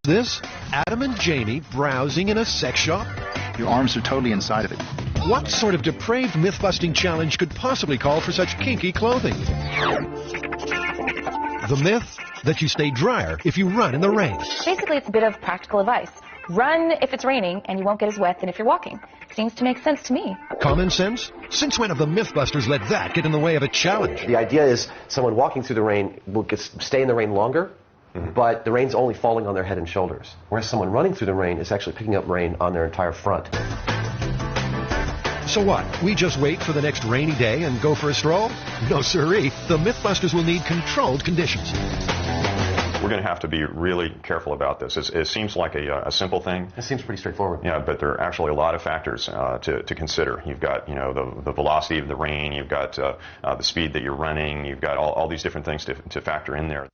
This? Adam and Jamie browsing in a sex shop? Your arms are totally inside of it. What sort of depraved myth-busting challenge could possibly call for such kinky clothing? The myth that you stay drier if you run in the rain. Basically, it's a bit of practical advice. Run if it's raining, and you won't get as wet than if you're walking. Seems to make sense to me. Common sense? Since when have the Mythbusters let that get in the way of a challenge? The idea is someone walking through the rain will stay in the rain longer, but the rain's only falling on their head and shoulders. Whereas someone running through the rain is actually picking up rain on their entire front. So what? We just wait for the next rainy day and go for a stroll? No siree. The Mythbusters will need controlled conditions. We're going to have to be really careful about this. It seems like a simple thing. It seems pretty straightforward. Yeah, but there are actually a lot of factors to consider. You've got, the velocity of the rain. You've got the speed that you're running. You've got all these different things to factor in there.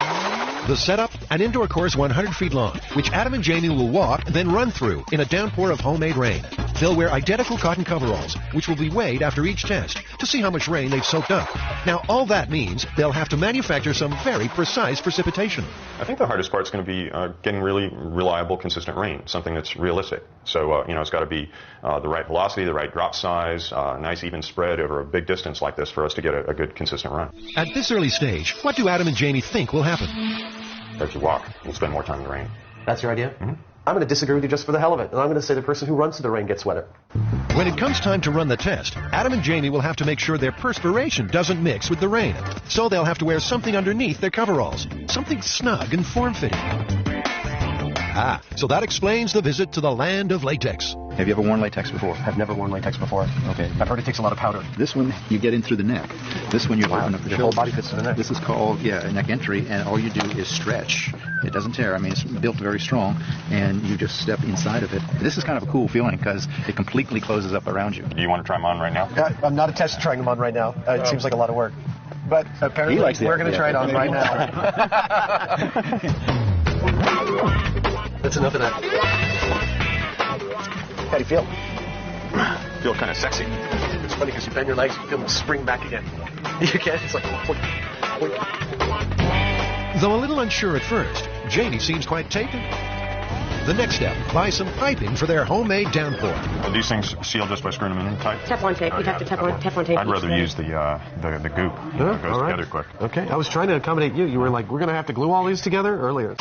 The setup, an indoor course 100 feet long, which Adam and Jamie will walk, then run through in a downpour of homemade rain. They'll wear identical cotton coveralls, which will be weighed after each test to see how much rain they've soaked up. Now, all that means they'll have to manufacture some very precise precipitation. I think the hardest part is going to be getting really reliable, consistent rain, something that's realistic. So, it's got to be the right velocity, the right drop size, nice even spread over a big distance like this for us to get a good, consistent run. At this early stage, what do Adam and Jamie think will happen? As you walk, you'll spend more time in the rain. That's your idea? Mm-hmm. I'm going to disagree with you just for the hell of it, and I'm going to say the person who runs through the rain gets wetter. When it comes time to run the test, Adam and Jamie will have to make sure their perspiration doesn't mix with the rain. So they'll have to wear something underneath their coveralls, something snug and form-fitting. Ah, so that explains the visit to the land of latex. Have you ever worn latex before? I've never worn latex before. Okay. I've heard it takes a lot of powder. This one, you get in through the neck. This one, you open up the Your shoulder. whole body fits to the neck. This is called, a neck entry, and all you do is stretch. It doesn't tear. I mean, it's built very strong, and you just step inside of it. This is kind of a cool feeling because it completely closes up around you. Do you want to try them on right now? I'm not attached to trying them on right now. It seems like a lot of work. But apparently, we're going to try it on right now. That's enough of that. How do you feel? Feel kind of sexy. It's funny because you bend your legs, you feel them spring back again. You can't. It's like, boink, boink. Though a little unsure at first, Jamie seems quite taken. The next step, buy some piping for their homemade downpour. Are these things sealed just by screwing them in tight? Teflon tape. You'd have to Teflon tape. I'd rather use the goop. It goes together quick. Okay, I was trying to accommodate you. You were like, we're going to have to glue all these together earlier.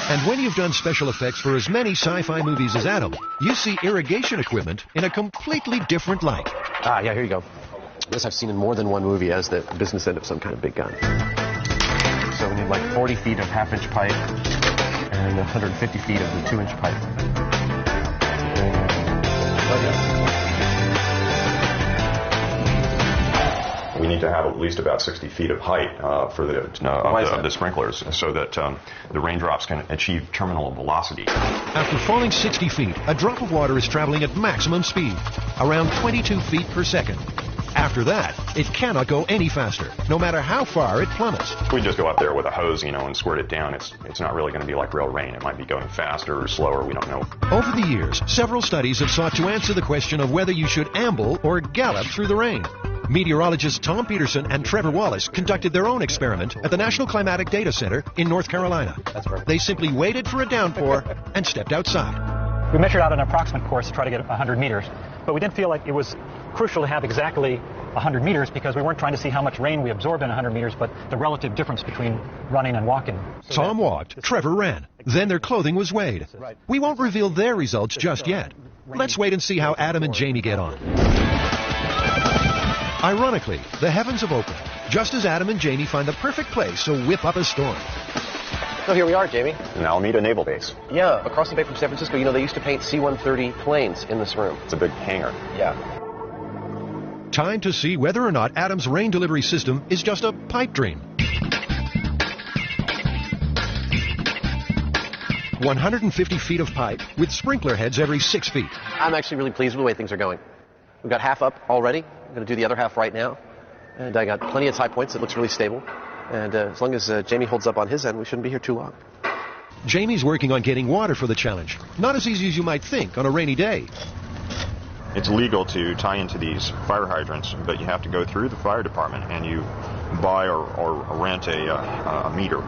And when you've done special effects for as many sci-fi movies as Adam, you see irrigation equipment in a completely different light. Ah, yeah, here you go. This I've seen in more than one movie as the business end of some kind of big gun. So we need like 40 feet of half-inch pipe and 150 feet of the 2-inch pipe. We need to have at least about 60 feet of height for the sprinklers so that the raindrops can achieve terminal velocity. After falling 60 feet, a drop of water is traveling at maximum speed, around 22 feet per second. After that, it cannot go any faster, no matter how far it plummets. If we just go up there with a hose, and squirt it down, it's not really going to be like real rain. It might be going faster or slower, we don't know. Over the years, several studies have sought to answer the question of whether you should amble or gallop through the rain. Meteorologists Tom Peterson and Trevor Wallace conducted their own experiment at the National Climatic Data Center in North Carolina. They simply waited for a downpour and stepped outside. We measured out an approximate course to try to get 100 meters, but we didn't feel like it was crucial to have exactly 100 meters because we weren't trying to see how much rain we absorbed in 100 meters, but the relative difference between running and walking. Tom walked, Trevor ran. Then their clothing was weighed. We won't reveal their results just yet. Let's wait and see how Adam and Jamie get on. Ironically, the heavens have opened, just as Adam and Jamie find the perfect place to whip up a storm. So here we are, Jamie. An Alameda Naval Base. Yeah, across the bay from San Francisco. They used to paint C-130 planes in this room. It's a big hangar. Yeah. Time to see whether or not Adam's rain delivery system is just a pipe dream. 150 feet of pipe with sprinkler heads every 6 feet. I'm actually really pleased with the way things are going. We've got half up already. I'm going to do the other half right now. And I got plenty of tie points. It looks really stable. And as long as Jamie holds up on his end, we shouldn't be here too long. Jamie's working on getting water for the challenge. Not as easy as you might think on a rainy day. It's legal to tie into these fire hydrants, but you have to go through the fire department and you buy or rent a meter.